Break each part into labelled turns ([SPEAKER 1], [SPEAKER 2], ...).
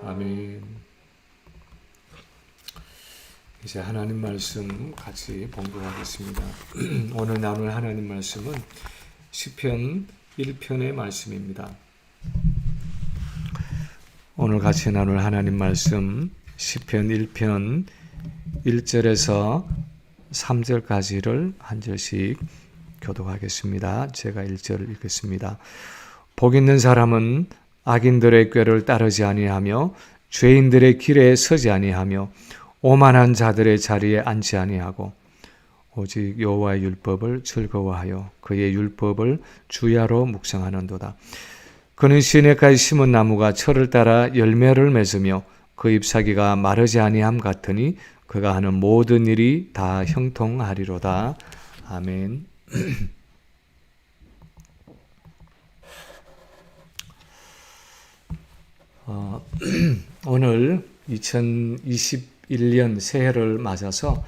[SPEAKER 1] 아멘. 이제 하나님 말씀 같이 봉독하겠습니다. 오늘 나눌 하나님 말씀은 시편 1편의 말씀입니다. 오늘 같이 나눌 하나님 말씀 시편 1편 1절에서 3절까지를 한 절씩 교독하겠습니다. 제가 1절을 읽겠습니다. 복 있는 사람은 악인들의 꾀를 따르지 아니하며 죄인들의 길에 서지 아니하며 오만한 자들의 자리에 앉지 아니하고 오직 여호와의 율법을 즐거워하여 그의 율법을 주야로 묵상하는도다. 그는 시냇가에 심은 나무가 철을 따라 열매를 맺으며 그 잎사귀가 마르지 아니함 같으니 그가 하는 모든 일이 다 형통하리로다. 아멘. 오늘 2021년 새해를 맞아서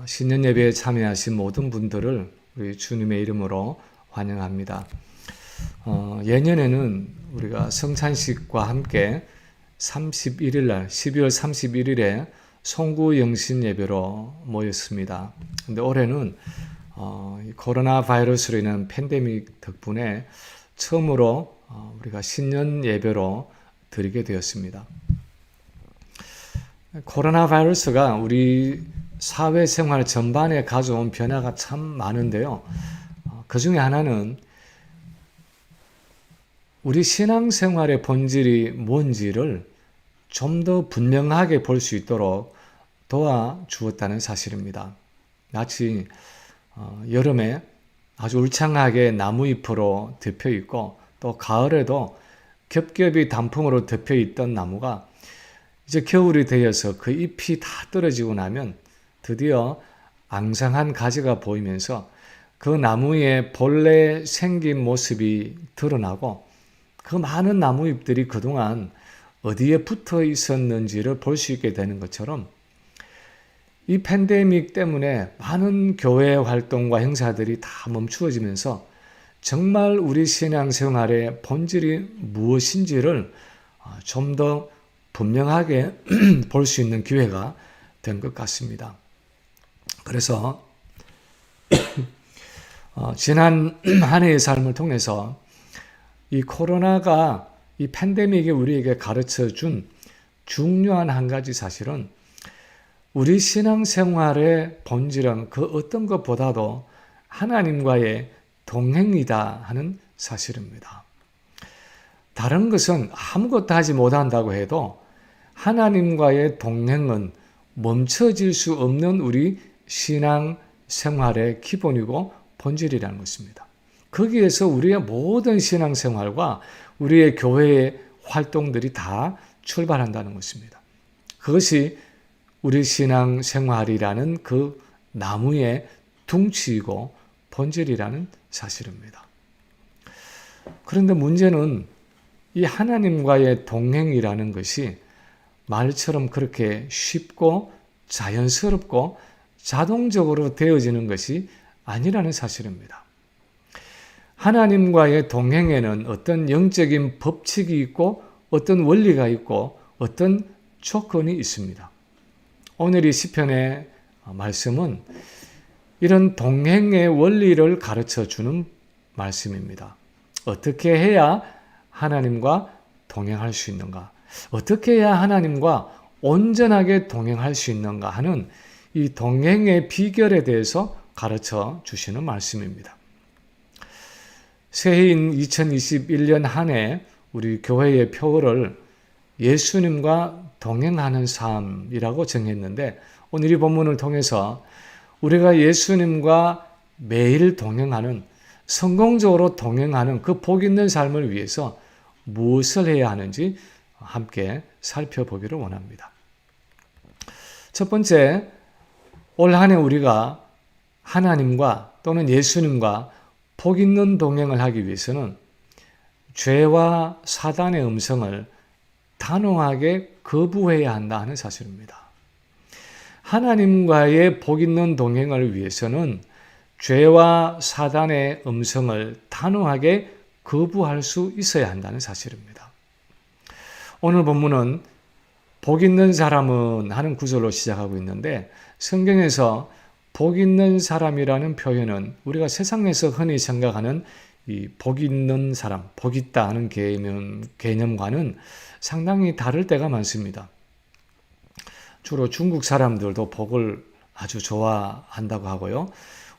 [SPEAKER 1] 신년 예배에 참여하신 모든 분들을 우리 주님의 이름으로 환영합니다. 예년에는 우리가 성찬식과 함께 31일 날 12월 31일에 송구영신 예배로 모였습니다. 근데 올해는 코로나 바이러스로 인한 팬데믹 덕분에 처음으로 우리가 신년 예배로 드리게 되었습니다. 코로나 바이러스가 우리 사회생활 전반에 가져온 변화가 참 많은데요. 그 중에 하나는 우리 신앙생활의 본질이 뭔지를 좀 더 분명하게 볼 수 있도록 도와주었다는 사실입니다. 마치 여름에 아주 울창하게 나무잎으로 덮여 있고 또 가을에도 겹겹이 단풍으로 덮여 있던 나무가 이제 겨울이 되어서 그 잎이 다 떨어지고 나면 드디어 앙상한 가지가 보이면서 그 나무에 본래 생긴 모습이 드러나고 그 많은 나무잎들이 그동안 어디에 붙어 있었는지를 볼 수 있게 되는 것처럼 이 팬데믹 때문에 많은 교회 활동과 행사들이 다 멈추어지면서 정말 우리 신앙생활의 본질이 무엇인지를 좀 더 분명하게 볼 수 있는 기회가 된 것 같습니다. 그래서 지난 한 해의 삶을 통해서 이 코로나가 이 팬데믹이 우리에게 가르쳐준 중요한 한 가지 사실은 우리 신앙생활의 본질은 그 어떤 것보다도 하나님과의 동행이다 하는 사실입니다. 다른 것은 아무것도 하지 못한다고 해도 하나님과의 동행은 멈춰질 수 없는 우리 신앙생활의 기본이고 본질이라는 것입니다. 거기에서 우리의 모든 신앙생활과 우리의 교회의 활동들이 다 출발한다는 것입니다. 그것이 우리 신앙생활이라는 그 나무의 둥치이고 본질이라는 사실입니다. 그런데 문제는 이 하나님과의 동행이라는 것이 말처럼 그렇게 쉽고 자연스럽고 자동적으로 되어지는 것이 아니라는 사실입니다. 하나님과의 동행에는 어떤 영적인 법칙이 있고 어떤 원리가 있고 어떤 조건이 있습니다. 오늘 이 시편의 말씀은 이런 동행의 원리를 가르쳐 주는 말씀입니다. 어떻게 해야 하나님과 동행할 수 있는가? 어떻게 해야 하나님과 온전하게 동행할 수 있는가 하는 이 동행의 비결에 대해서 가르쳐 주시는 말씀입니다. 새해인 2021년 한 해 우리 교회의 표어를 예수님과 동행하는 삶이라고 정했는데 오늘 이 본문을 통해서 우리가 예수님과 매일 동행하는 성공적으로 동행하는 그 복 있는 삶을 위해서 무엇을 해야 하는지 함께 살펴보기를 원합니다. 첫 번째, 올 한 해 우리가 하나님과 또는 예수님과 복 있는 동행을 하기 위해서는 죄와 사단의 음성을 단호하게 거부해야 한다 하는 사실입니다. 하나님과의 복 있는 동행을 위해서는 죄와 사단의 음성을 단호하게 거부할 수 있어야 한다는 사실입니다. 오늘 본문은 복 있는 사람은 하는 구절로 시작하고 있는데 성경에서 복 있는 사람이라는 표현은 우리가 세상에서 흔히 생각하는 이 복 있는 사람, 복 있다 하는 개념과는 상당히 다를 때가 많습니다. 주로 중국 사람들도 복을 아주 좋아한다고 하고요.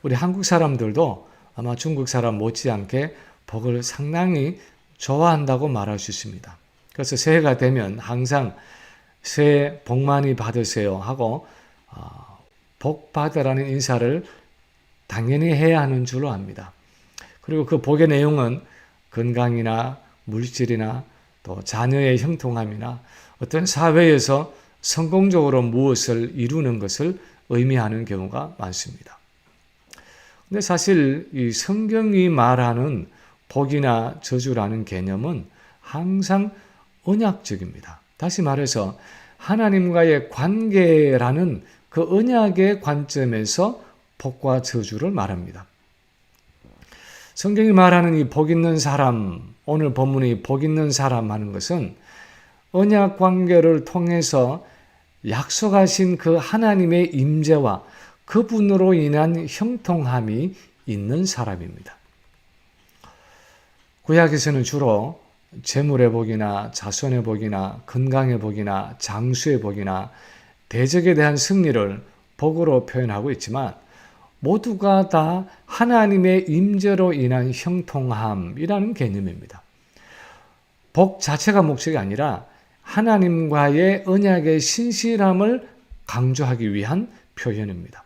[SPEAKER 1] 우리 한국 사람들도 아마 중국 사람 못지않게 복을 상당히 좋아한다고 말할 수 있습니다. 그래서 새해가 되면 항상 새해 복 많이 받으세요 하고 복 받으라는 인사를 당연히 해야 하는 줄로 압니다. 그리고 그 복의 내용은 건강이나 물질이나 또 자녀의 형통함이나 어떤 사회에서 성공적으로 무엇을 이루는 것을 의미하는 경우가 많습니다. 근데 사실 이 성경이 말하는 복이나 저주라는 개념은 항상 언약적입니다. 다시 말해서 하나님과의 관계라는 그 언약의 관점에서 복과 저주를 말합니다. 성경이 말하는 이 복 있는 사람, 오늘 본문이 복 있는 사람 하는 것은 언약 관계를 통해서 약속하신 그 하나님의 임재와 그분으로 인한 형통함이 있는 사람입니다. 구약에서는 주로 재물의 복이나 자손의 복이나 건강의 복이나 장수의 복이나 대적에 대한 승리를 복으로 표현하고 있지만 모두가 다 하나님의 임재로 인한 형통함이라는 개념입니다. 복 자체가 목적이 아니라 하나님과의 언약의 신실함을 강조하기 위한 표현입니다.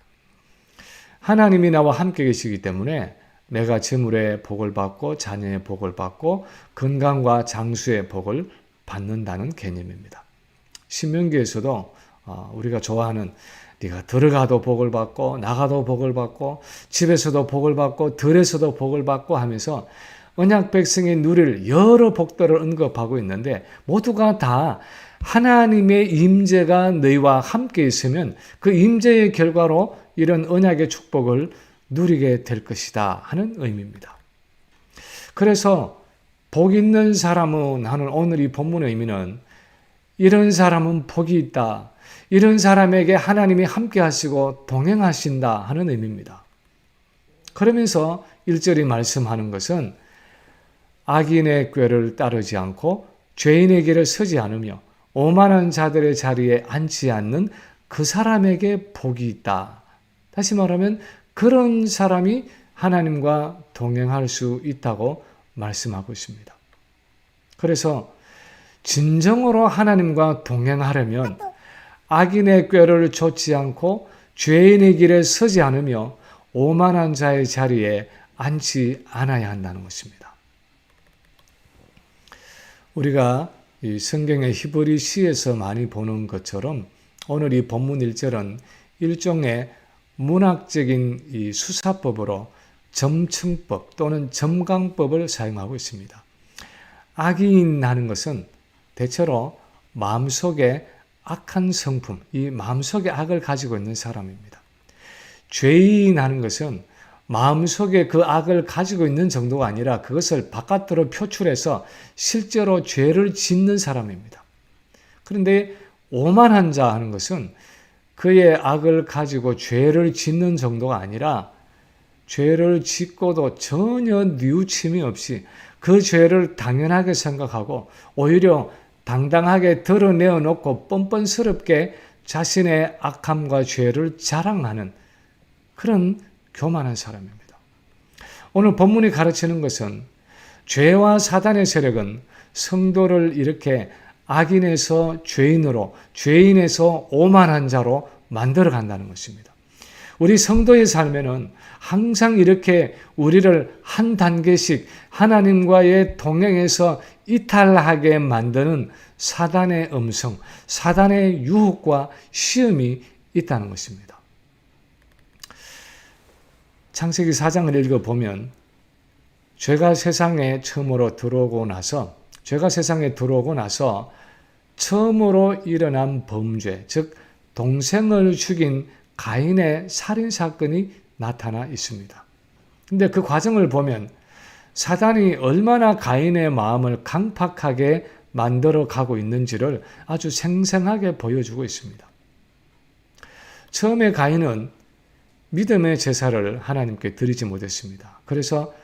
[SPEAKER 1] 하나님이 나와 함께 계시기 때문에 내가 재물의 복을 받고 자녀의 복을 받고 건강과 장수의 복을 받는다는 개념입니다. 신명기에서도 우리가 좋아하는 네가 들어가도 복을 받고 나가도 복을 받고 집에서도 복을 받고 들에서도 복을 받고 하면서 언약 백성이 누릴 여러 복들을 언급하고 있는데 모두가 다 하나님의 임재가 너희와 함께 있으면 그 임재의 결과로 이런 언약의 축복을 누리게 될 것이다 하는 의미입니다. 그래서 복 있는 사람은 하는 오늘 이 본문의 의미는 이런 사람은 복이 있다. 이런 사람에게 하나님이 함께 하시고 동행하신다 하는 의미입니다. 그러면서 1절이 말씀하는 것은 악인의 꾀를 따르지 않고 죄인의 길을 서지 않으며 오만한 자들의 자리에 앉지 않는 그 사람에게 복이 있다. 다시 말하면 그런 사람이 하나님과 동행할 수 있다고 말씀하고 있습니다. 그래서 진정으로 하나님과 동행하려면 악인의 꾀를 좇지 않고 죄인의 길에 서지 않으며 오만한 자의 자리에 앉지 않아야 한다는 것입니다. 우리가 이 성경의 히브리시에서 많이 보는 것처럼 오늘 이 본문 1절은 일종의 문학적인 이 수사법으로 점층법 또는 점강법을 사용하고 있습니다. 악인하는 것은 대체로 마음속에 악한 성품, 이 마음속에 악을 가지고 있는 사람입니다. 죄인하는 것은 마음속에 그 악을 가지고 있는 정도가 아니라 그것을 바깥으로 표출해서 실제로 죄를 짓는 사람입니다. 그런데 오만한 자 하는 것은 그의 악을 가지고 죄를 짓는 정도가 아니라 죄를 짓고도 전혀 뉘우침이 없이 그 죄를 당연하게 생각하고 오히려 당당하게 드러내어 놓고 뻔뻔스럽게 자신의 악함과 죄를 자랑하는 그런 교만한 사람입니다. 오늘 본문이 가르치는 것은 죄와 사단의 세력은 성도를 이렇게 악인에서 죄인으로, 죄인에서 오만한 자로 만들어 간다는 것입니다. 우리 성도의 삶에는 항상 이렇게 우리를 한 단계씩 하나님과의 동행에서 이탈하게 만드는 사단의 음성, 사단의 유혹과 시험이 있다는 것입니다. 창세기 4장을 읽어보면 죄가 세상에 들어오고 나서 처음으로 일어난 범죄, 즉 동생을 죽인 가인의 살인사건이 나타나 있습니다. 근데 그 과정을 보면 사단이 얼마나 가인의 마음을 강팍하게 만들어 가고 있는지를 아주 생생하게 보여주고 있습니다. 처음에 가인은 믿음의 제사를 하나님께 드리지 못했습니다. 그래서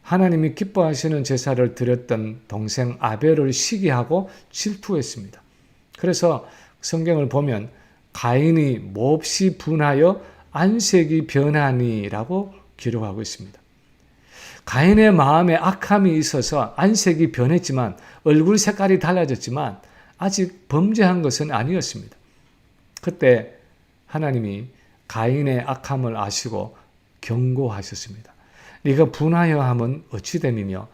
[SPEAKER 1] 하나님이 기뻐하시는 제사를 드렸던 동생 아벨을 시기하고 질투했습니다. 그래서 성경을 보면 가인이 몹시 분하여 안색이 변하니라고 기록하고 있습니다. 가인의 마음에 악함이 있어서 안색이 변했지만 얼굴 색깔이 달라졌지만 아직 범죄한 것은 아니었습니다. 그때 하나님이 가인의 악함을 아시고 경고하셨습니다. 네가 분하여 함은 어찌 됨이며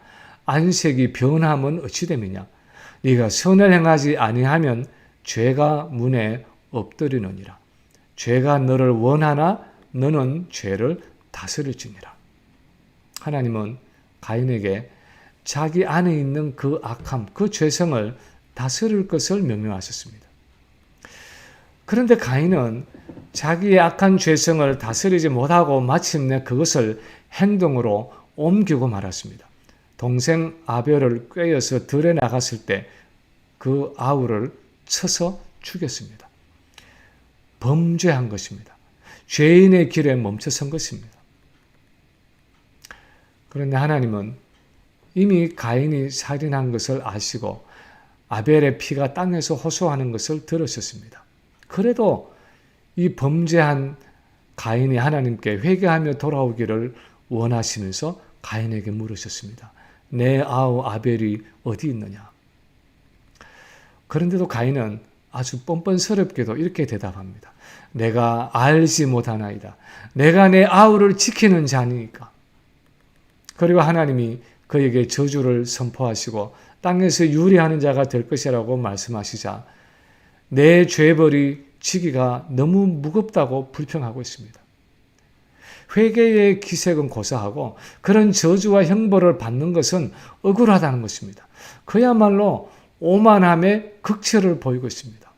[SPEAKER 1] 안색이 변함은 어찌 됨이냐. 네가 선을 행하지 아니하면 죄가 문에 엎드리느니라. 죄가 너를 원하나 너는 죄를 다스릴지니라. 하나님은 가인에게 자기 안에 있는 그 악함, 그 죄성을 다스릴 것을 명령하셨습니다. 그런데 가인은 자기의 악한 죄성을 다스리지 못하고 마침내 그것을 행동으로 옮기고 말았습니다. 동생 아벨을 꿰어서 들에 나갔을 때 그 아우를 쳐서 죽였습니다. 범죄한 것입니다. 죄인의 길에 멈춰선 것입니다. 그런데 하나님은 이미 가인이 살인한 것을 아시고 아벨의 피가 땅에서 호소하는 것을 들으셨습니다. 그래도 이 범죄한 가인이 하나님께 회개하며 돌아오기를 원하시면서 가인에게 물으셨습니다. 내 아우 아벨이 어디 있느냐? 그런데도 가인은 아주 뻔뻔스럽게도 이렇게 대답합니다. 내가 알지 못하나이다. 내가 내 아우를 지키는 자니까. 그리고 하나님이 그에게 저주를 선포하시고 땅에서 유리하는 자가 될 것이라고 말씀하시자 내 죄벌이 지기가 너무 무겁다고 불평하고 있습니다. 회개의 기색은 고사하고 그런 저주와 형벌을 받는 것은 억울하다는 것입니다. 그야말로 오만함의 극치를 보이고 있습니다.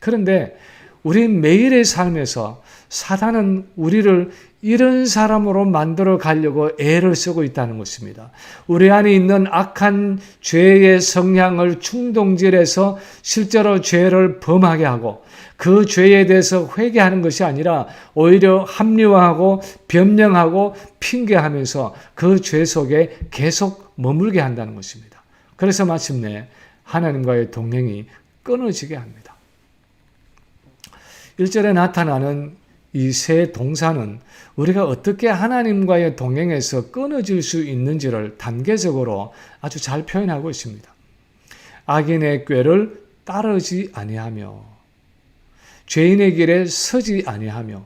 [SPEAKER 1] 그런데 우리 매일의 삶에서 사단은 우리를 이런 사람으로 만들어 가려고 애를 쓰고 있다는 것입니다. 우리 안에 있는 악한 죄의 성향을 충동질해서 실제로 죄를 범하게 하고 그 죄에 대해서 회개하는 것이 아니라 오히려 합리화하고 변명하고 핑계하면서 그 죄 속에 계속 머물게 한다는 것입니다. 그래서 마침내 하나님과의 동행이 끊어지게 합니다. 1절에 나타나는 이 세 동사는 우리가 어떻게 하나님과의 동행에서 끊어질 수 있는지를 단계적으로 아주 잘 표현하고 있습니다. 악인의 꾀를 따르지 아니하며 죄인의 길에 서지 아니하며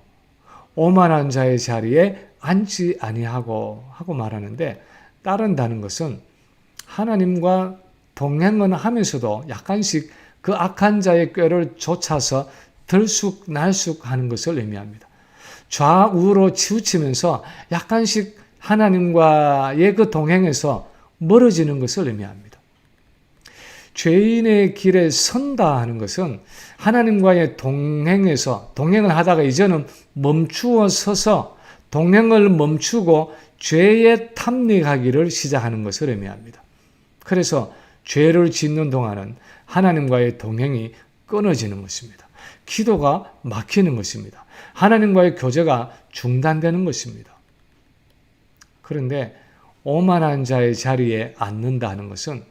[SPEAKER 1] 오만한 자의 자리에 앉지 아니하고 하고 말하는데 따른다는 것은 하나님과 동행은 하면서도 약간씩 그 악한 자의 꾀를 쫓아서 들쑥날쑥 하는 것을 의미합니다. 좌우로 치우치면서 약간씩 하나님과의 그 동행에서 멀어지는 것을 의미합니다. 죄인의 길에 선다 하는 것은 하나님과의 동행에서 동행을 하다가 이제는 멈추어 서서 동행을 멈추고 죄에 탐닉하기를 시작하는 것을 의미합니다. 그래서 죄를 짓는 동안은 하나님과의 동행이 끊어지는 것입니다. 기도가 막히는 것입니다. 하나님과의 교제가 중단되는 것입니다. 그런데 오만한 자의 자리에 앉는다는 것은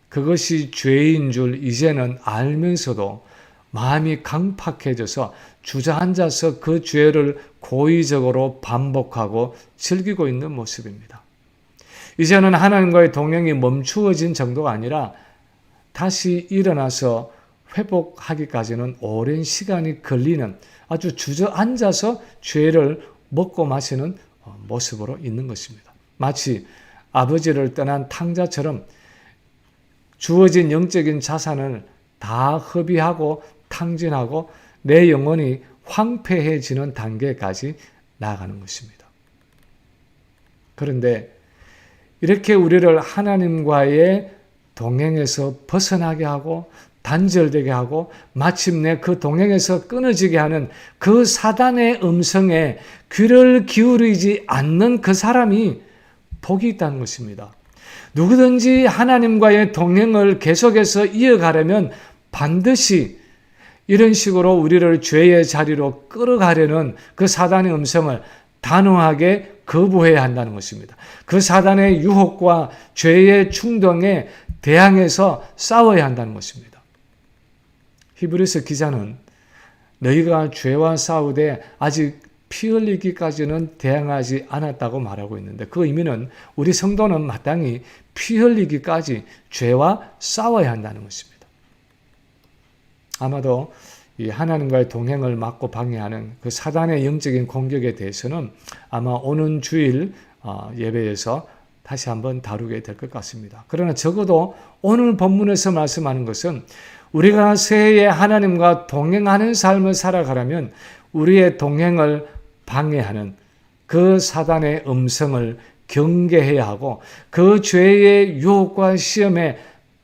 [SPEAKER 1] 그것이 죄인 줄 이제는 알면서도 마음이 강팍해져서 주저앉아서 그 죄를 고의적으로 반복하고 즐기고 있는 모습입니다. 이제는 하나님과의 동행이 멈추어진 정도가 아니라 다시 일어나서 회복하기까지는 오랜 시간이 걸리는 아주 주저앉아서 죄를 먹고 마시는 모습으로 있는 것입니다. 마치 아버지를 떠난 탕자처럼 주어진 영적인 자산을 다 허비하고 탕진하고 내 영혼이 황폐해지는 단계까지 나아가는 것입니다. 그런데 이렇게 우리를 하나님과의 동행에서 벗어나게 하고 단절되게 하고 마침내 그 동행에서 끊어지게 하는 그 사단의 음성에 귀를 기울이지 않는 그 사람이 복이 있다는 것입니다. 누구든지 하나님과의 동행을 계속해서 이어가려면 반드시 이런 식으로 우리를 죄의 자리로 끌어가려는 그 사단의 음성을 단호하게 거부해야 한다는 것입니다. 그 사단의 유혹과 죄의 충동에 대항해서 싸워야 한다는 것입니다. 히브리서 기자는 너희가 죄와 싸우되 아직 피 흘리기까지는 대항하지 않았다고 말하고 있는데, 그 의미는 우리 성도는 마땅히 피 흘리기까지 죄와 싸워야 한다는 것입니다. 아마도 이 하나님과의 동행을 막고 방해하는 그 사단의 영적인 공격에 대해서는 아마 오는 주일 예배에서 다시 한번 다루게 될 것 같습니다. 그러나 적어도 오늘 본문에서 말씀하는 것은 우리가 새해에 하나님과 동행하는 삶을 살아가려면 우리의 동행을 방해하는 그 사단의 음성을 경계해야 하고, 그 죄의 유혹과 시험에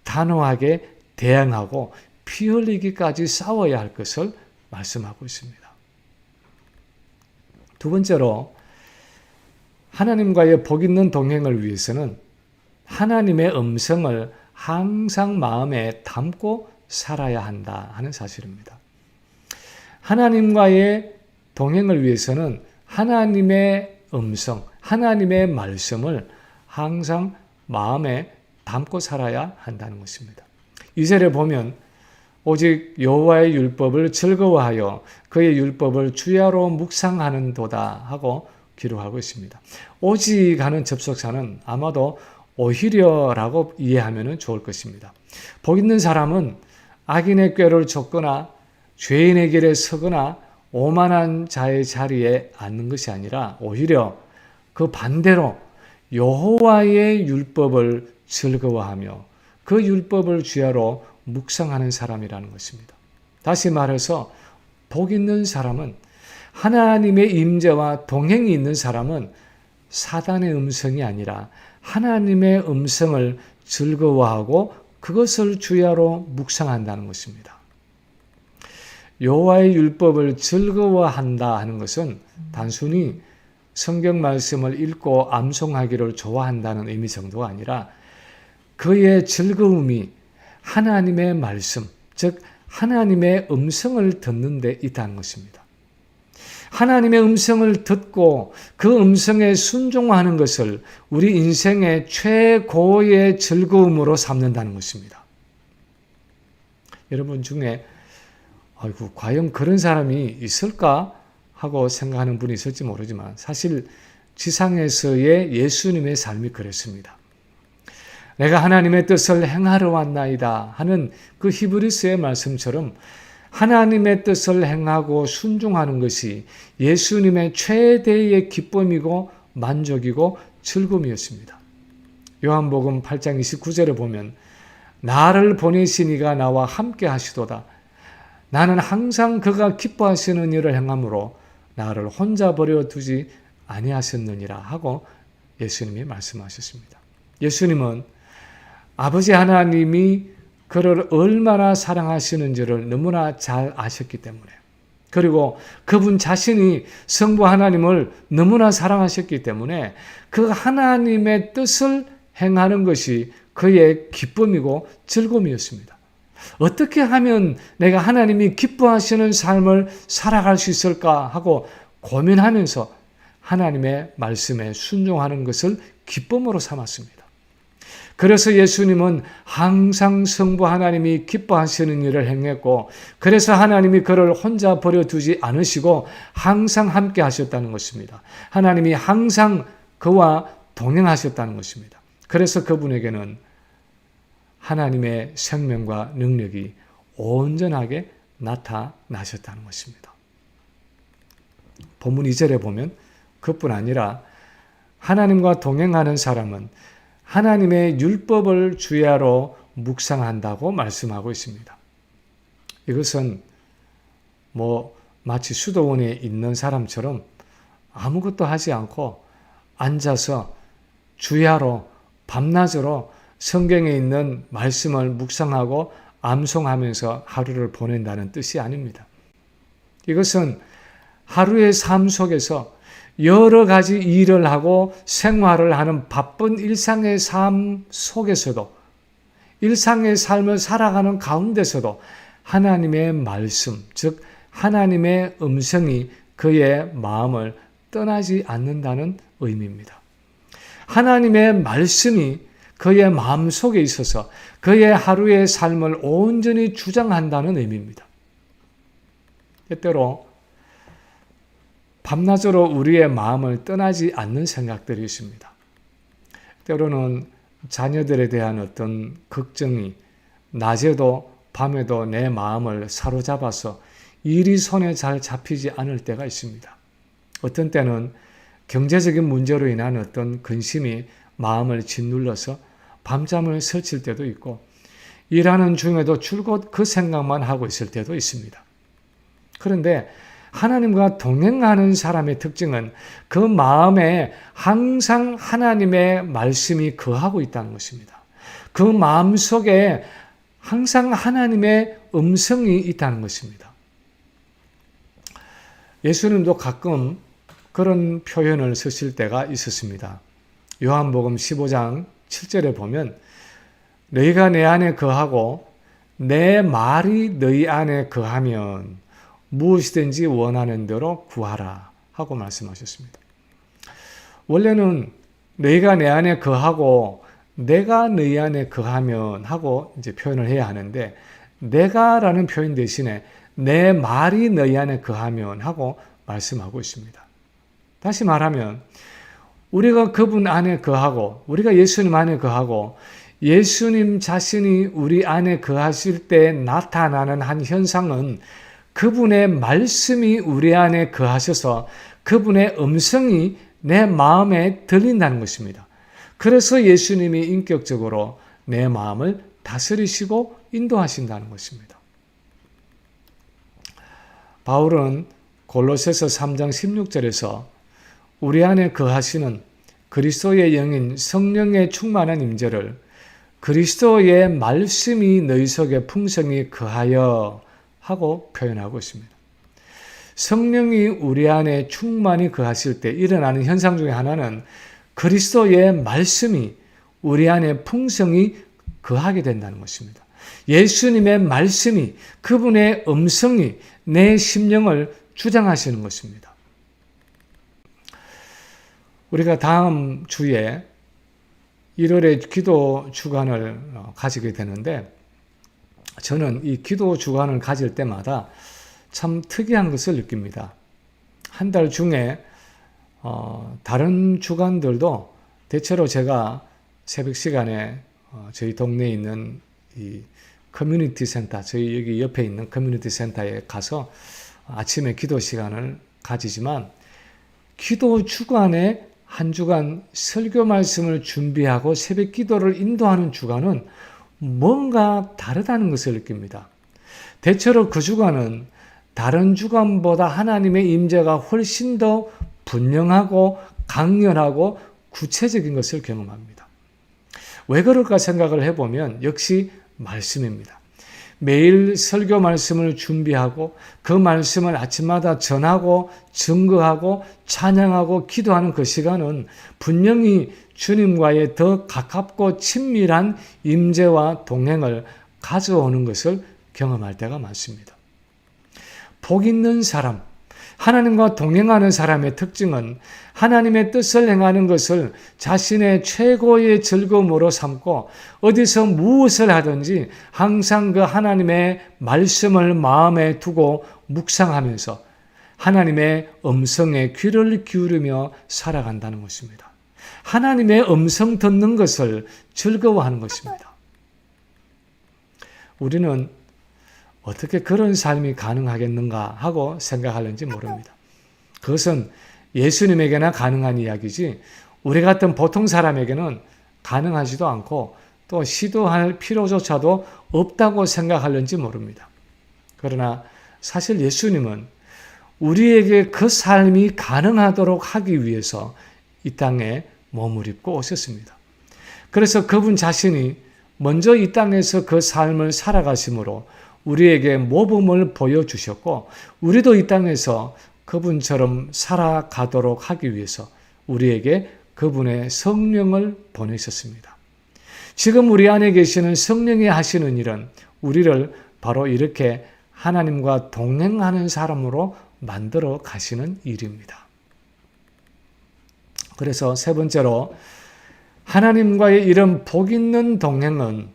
[SPEAKER 1] 단호하게 대항하고 피 흘리기까지 싸워야 할 것을 말씀하고 있습니다. 두 번째로, 하나님과의 복 있는 동행을 위해서는 하나님의 음성을 항상 마음에 담고 살아야 한다 하는 사실입니다. 하나님과의 동행을 위해서는 하나님의 음성, 하나님의 말씀을 항상 마음에 담고 살아야 한다는 것입니다. 2절에 보면 오직 여호와의 율법을 즐거워하여 그의 율법을 주야로 묵상하는도다 하고 기록하고 있습니다. 오직 하는 접속사는 아마도 오히려라고 이해하면 좋을 것입니다. 복 있는 사람은 악인의 꾀를 쫓거나 죄인의 길에 서거나 오만한 자의 자리에 앉는 것이 아니라 오히려 그 반대로 여호와의 율법을 즐거워하며 그 율법을 주야로 묵상하는 사람이라는 것입니다. 다시 말해서 복 있는 사람은, 하나님의 임재와 동행이 있는 사람은 사단의 음성이 아니라 하나님의 음성을 즐거워하고 그것을 주야로 묵상한다는 것입니다. 여호와의 율법을 즐거워한다 하는 것은 단순히 성경 말씀을 읽고 암송하기를 좋아한다는 의미 정도가 아니라 그의 즐거움이 하나님의 말씀, 즉 하나님의 음성을 듣는 데 있다는 것입니다. 하나님의 음성을 듣고 그 음성에 순종하는 것을 우리 인생의 최고의 즐거움으로 삼는다는 것입니다. 여러분 중에 아이고, 과연 그런 사람이 있을까 하고 생각하는 분이 있을지 모르지만 사실 지상에서의 예수님의 삶이 그랬습니다. 내가 하나님의 뜻을 행하러 왔나이다 하는 그 히브리서의 말씀처럼 하나님의 뜻을 행하고 순종하는 것이 예수님의 최대의 기쁨이고 만족이고 즐거움이었습니다. 요한복음 8장 29절에 보면 나를 보내신 이가 나와 함께 하시도다. 나는 항상 그가 기뻐하시는 일을 행함으로 나를 혼자 버려두지 아니하셨느니라 하고 예수님이 말씀하셨습니다. 예수님은 아버지 하나님이 그를 얼마나 사랑하시는지를 너무나 잘 아셨기 때문에, 그리고 그분 자신이 성부 하나님을 너무나 사랑하셨기 때문에 그 하나님의 뜻을 행하는 것이 그의 기쁨이고 즐거움이었습니다. 어떻게 하면 내가 하나님이 기뻐하시는 삶을 살아갈 수 있을까 하고 고민하면서 하나님의 말씀에 순종하는 것을 기쁨으로 삼았습니다. 그래서 예수님은 항상 성부 하나님이 기뻐하시는 일을 행했고, 그래서 하나님이 그를 혼자 버려두지 않으시고 항상 함께 하셨다는 것입니다. 하나님이 항상 그와 동행하셨다는 것입니다. 그래서 그분에게는 하나님의 생명과 능력이 온전하게 나타나셨다는 것입니다. 본문 2절에 보면 그뿐 아니라 하나님과 동행하는 사람은 하나님의 율법을 주야로 묵상한다고 말씀하고 있습니다. 이것은 마치 수도원에 있는 사람처럼 아무것도 하지 않고 앉아서 주야로 밤낮으로 성경에 있는 말씀을 묵상하고 암송하면서 하루를 보낸다는 뜻이 아닙니다. 이것은 하루의 삶 속에서 여러 가지 일을 하고 생활을 하는 바쁜 일상의 삶 속에서도, 일상의 삶을 살아가는 가운데서도 하나님의 말씀, 즉 하나님의 음성이 그의 마음을 떠나지 않는다는 의미입니다. 하나님의 말씀이 그의 마음 속에 있어서 그의 하루의 삶을 온전히 주장한다는 의미입니다. 때때로 밤낮으로 우리의 마음을 떠나지 않는 생각들이 있습니다. 때로는 자녀들에 대한 어떤 걱정이 낮에도 밤에도 내 마음을 사로잡아서 일이 손에 잘 잡히지 않을 때가 있습니다. 어떤 때는 경제적인 문제로 인한 어떤 근심이 마음을 짓눌러서 밤잠을 설칠 때도 있고, 일하는 중에도 줄곧 그 생각만 하고 있을 때도 있습니다. 그런데 하나님과 동행하는 사람의 특징은 그 마음에 항상 하나님의 말씀이 거하고 있다는 것입니다. 그 마음 속에 항상 하나님의 음성이 있다는 것입니다. 예수님도 가끔 그런 표현을 쓰실 때가 있었습니다. 요한복음 15장 7절에 보면 너희가 내 안에 거하고 내 말이 너희 안에 거하면 무엇이든지 원하는 대로 구하라 하고 말씀하셨습니다. 원래는 너희가 내 안에 거하고 내가 너희 안에 거하면 하고 이제 표현을 해야 하는데, 내가라는 표현 대신에 내 말이 너희 안에 거하면 하고 말씀하고 있습니다. 다시 말하면 우리가 그분 안에 거하고 우리가 예수님 안에 거하고 예수님 자신이 우리 안에 거하실 때 나타나는 한 현상은 그분의 말씀이 우리 안에 거하셔서 그분의 음성이 내 마음에 들린다는 것입니다. 그래서 예수님이 인격적으로 내 마음을 다스리시고 인도하신다는 것입니다. 바울은 골로새서 3장 16절에서 우리 안에 거하시는 그리스도의 영인 성령의 충만한 임재를 그리스도의 말씀이 너희 속에 풍성히 거하여 하고 표현하고 있습니다. 성령이 우리 안에 충만히 거하실 때 일어나는 현상 중에 하나는 그리스도의 말씀이 우리 안에 풍성히 거하게 된다는 것입니다. 예수님의 말씀이, 그분의 음성이 내 심령을 주장하시는 것입니다. 우리가 다음 주에 1월의 기도 주간을 가지게 되는데, 저는 이 기도 주간을 가질 때마다 참 특이한 것을 느낍니다. 한 달 중에 다른 주간들도 대체로 제가 새벽 시간에 저희 동네에 있는 이 커뮤니티 센터, 저희 여기 옆에 있는 커뮤니티 센터에 가서 아침에 기도 시간을 가지지만, 기도 주간에 한 주간 설교 말씀을 준비하고 새벽 기도를 인도하는 주간은 뭔가 다르다는 것을 느낍니다. 대체로 그 주간은 다른 주간보다 하나님의 임재가 훨씬 더 분명하고 강렬하고 구체적인 것을 경험합니다. 왜 그럴까 생각을 해보면 역시 말씀입니다. 매일 설교 말씀을 준비하고 그 말씀을 아침마다 전하고 증거하고 찬양하고 기도하는 그 시간은 분명히 주님과의 더 가깝고 친밀한 임재와 동행을 가져오는 것을 경험할 때가 많습니다. 복 있는 사람, 하나님과 동행하는 사람의 특징은 하나님의 뜻을 행하는 것을 자신의 최고의 즐거움으로 삼고 어디서 무엇을 하든지 항상 그 하나님의 말씀을 마음에 두고 묵상하면서 하나님의 음성에 귀를 기울이며 살아간다는 것입니다. 하나님의 음성 듣는 것을 즐거워하는 것입니다. 우리는 어떻게 그런 삶이 가능하겠는가 하고 생각하는지 모릅니다. 그것은 예수님에게나 가능한 이야기지 우리 같은 보통 사람에게는 가능하지도 않고 또 시도할 필요조차도 없다고 생각하는지 모릅니다. 그러나 사실 예수님은 우리에게 그 삶이 가능하도록 하기 위해서 이 땅에 몸을 입고 오셨습니다. 그래서 그분 자신이 먼저 이 땅에서 그 삶을 살아가심으로 우리에게 모범을 보여주셨고, 우리도 이 땅에서 그분처럼 살아가도록 하기 위해서 우리에게 그분의 성령을 보내셨습니다. 지금 우리 안에 계시는 성령이 하시는 일은 우리를 바로 이렇게 하나님과 동행하는 사람으로 만들어 가시는 일입니다. 그래서 세 번째로 하나님과의 이런 복 있는 동행은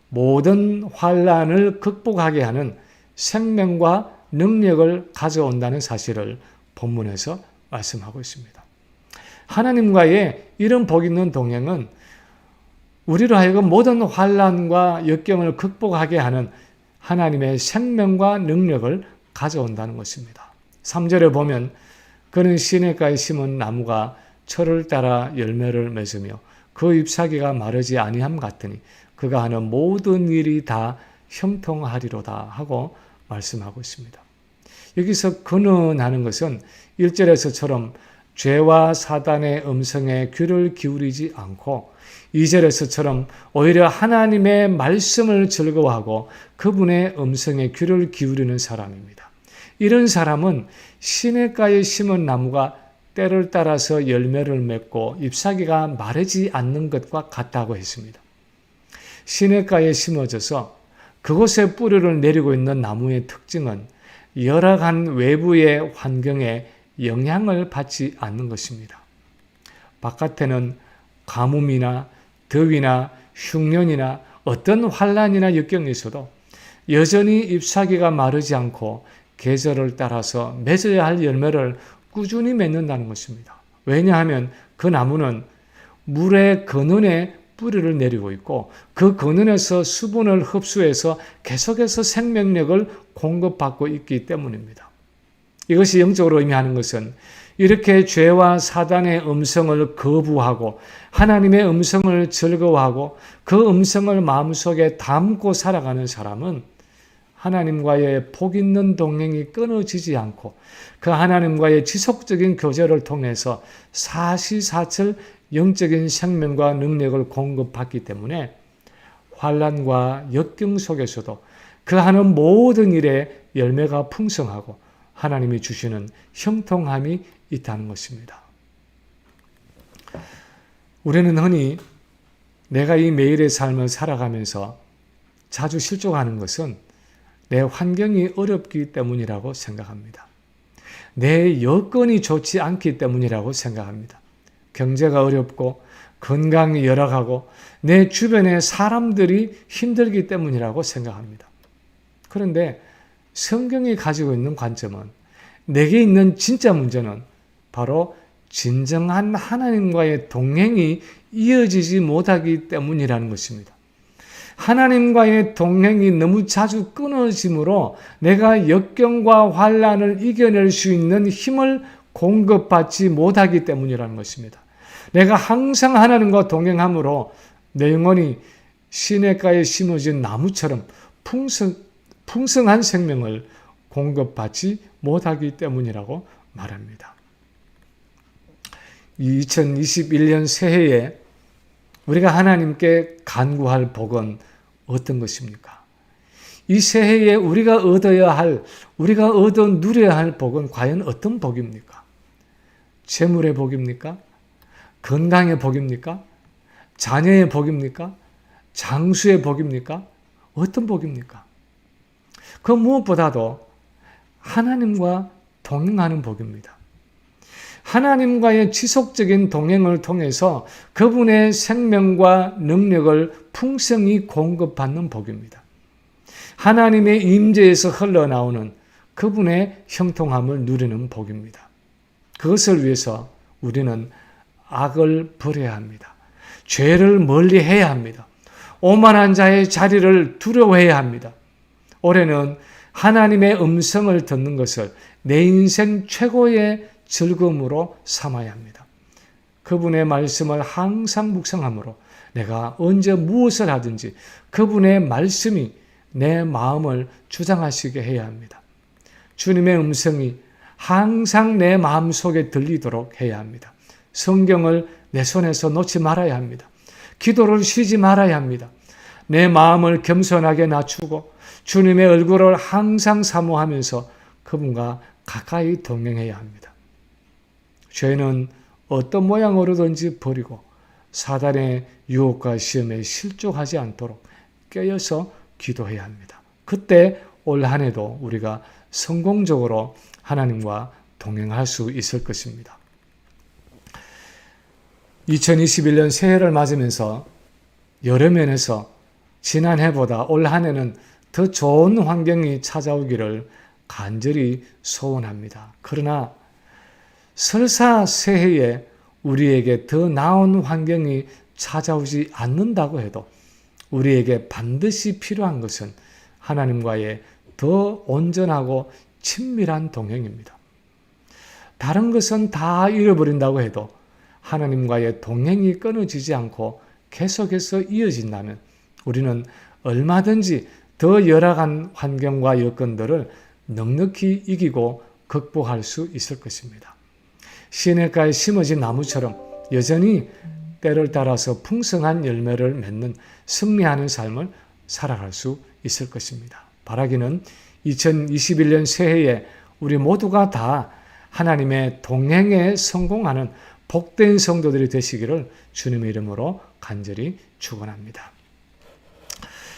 [SPEAKER 1] 모든 환난을 극복하게 하는 생명과 능력을 가져온다는 사실을 본문에서 말씀하고 있습니다. 하나님과의 이런 복 있는 동행은 우리로 하여금 모든 환난과 역경을 극복하게 하는 하나님의 생명과 능력을 가져온다는 것입니다. 3절에 보면 그는 시냇가에 심은 나무가 철을 따라 열매를 맺으며 그 잎사귀가 마르지 아니함 같으니 그가 하는 모든 일이 다 형통하리로다 하고 말씀하고 있습니다. 여기서 그는 하는 것은 1절에서처럼 죄와 사단의 음성에 귀를 기울이지 않고 2절에서처럼 오히려 하나님의 말씀을 즐거워하고 그분의 음성에 귀를 기울이는 사람입니다. 이런 사람은 시냇가에 심은 나무가 때를 따라서 열매를 맺고 잎사귀가 마르지 않는 것과 같다고 했습니다. 시냇가에 심어져서 그곳에 뿌리를 내리고 있는 나무의 특징은 열악한 외부의 환경에 영향을 받지 않는 것입니다. 바깥에는 가뭄이나 더위나 흉년이나 어떤 환난이나 역경이 있어도 여전히 잎사귀가 마르지 않고 계절을 따라서 맺어야 할 열매를 꾸준히 맺는다는 것입니다. 왜냐하면 그 나무는 물의 근원에 뿌리를 내리고 있고 그 근원에서 수분을 흡수해서 계속해서 생명력을 공급받고 있기 때문입니다. 이것이 영적으로 의미하는 것은 이렇게 죄와 사단의 음성을 거부하고 하나님의 음성을 즐거워하고 그 음성을 마음속에 담고 살아가는 사람은 하나님과의 복 있는 동행이 끊어지지 않고 그 하나님과의 지속적인 교제를 통해서 사시사철 영적인 생명과 능력을 공급받기 때문에 환난과 역경 속에서도 그 하는 모든 일에 열매가 풍성하고 하나님이 주시는 형통함이 있다는 것입니다. 우리는 흔히 내가 이 매일의 삶을 살아가면서 자주 실족하는 것은 내 환경이 어렵기 때문이라고 생각합니다. 내 여건이 좋지 않기 때문이라고 생각합니다. 경제가 어렵고 건강이 열악하고 내 주변의 사람들이 힘들기 때문이라고 생각합니다. 그런데 성경이 가지고 있는 관점은 내게 있는 진짜 문제는 바로 진정한 하나님과의 동행이 이어지지 못하기 때문이라는 것입니다. 하나님과의 동행이 너무 자주 끊어짐으로 내가 역경과 환난을 이겨낼 수 있는 힘을 공급받지 못하기 때문이라는 것입니다. 내가 항상 하나님과 동행함으로 내 영혼이 시냇가에 심어진 나무처럼 풍성한 생명을 공급받지 못하기 때문이라고 말합니다. 2021년 새해에 우리가 하나님께 간구할 복은 어떤 것입니까? 이 새해에 우리가 얻어 누려야 할 복은 과연 어떤 복입니까? 재물의 복입니까? 건강의 복입니까? 자녀의 복입니까? 장수의 복입니까? 어떤 복입니까? 그 무엇보다도 하나님과 동행하는 복입니다. 하나님과의 지속적인 동행을 통해서 그분의 생명과 능력을 풍성히 공급받는 복입니다. 하나님의 임재에서 흘러나오는 그분의 형통함을 누리는 복입니다. 그것을 위해서 우리는 악을 버려야 합니다. 죄를 멀리해야 합니다. 오만한 자의 자리를 두려워해야 합니다. 올해는 하나님의 음성을 듣는 것을 내 인생 최고의 즐거움으로 삼아야 합니다. 그분의 말씀을 항상 묵상함으로 내가 언제 무엇을 하든지 그분의 말씀이 내 마음을 주장하시게 해야 합니다. 주님의 음성이 항상 내 마음속에 들리도록 해야 합니다. 성경을 내 손에서 놓지 말아야 합니다. 기도를 쉬지 말아야 합니다. 내 마음을 겸손하게 낮추고 주님의 얼굴을 항상 사모하면서 그분과 가까이 동행해야 합니다. 죄는 어떤 모양으로든지 버리고 사단의 유혹과 시험에 실족하지 않도록 깨어서 기도해야 합니다. 그때 올 한 해도 우리가 성공적으로 하나님과 동행할 수 있을 것입니다. 2021년 새해를 맞으면서 여러 면에서 지난해보다 올 한 해는 더 좋은 환경이 찾아오기를 간절히 소원합니다. 그러나 설사 새해에 우리에게 더 나은 환경이 찾아오지 않는다고 해도 우리에게 반드시 필요한 것은 하나님과의 더 온전하고 친밀한 동행입니다. 다른 것은 다 잃어버린다고 해도 하나님과의 동행이 끊어지지 않고 계속해서 이어진다면 우리는 얼마든지 더 열악한 환경과 여건들을 넉넉히 이기고 극복할 수 있을 것입니다. 시냇가에 심어진 나무처럼 여전히 때를 따라서 풍성한 열매를 맺는 승리하는 삶을 살아갈 수 있을 것입니다. 바라기는 2021년 새해에 우리 모두가 다 하나님의 동행에 성공하는 복된 성도들이 되시기를 주님의 이름으로 간절히 축원합니다.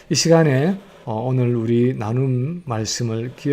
[SPEAKER 1] 이 시간에 오늘 우리 나눈 말씀을 기억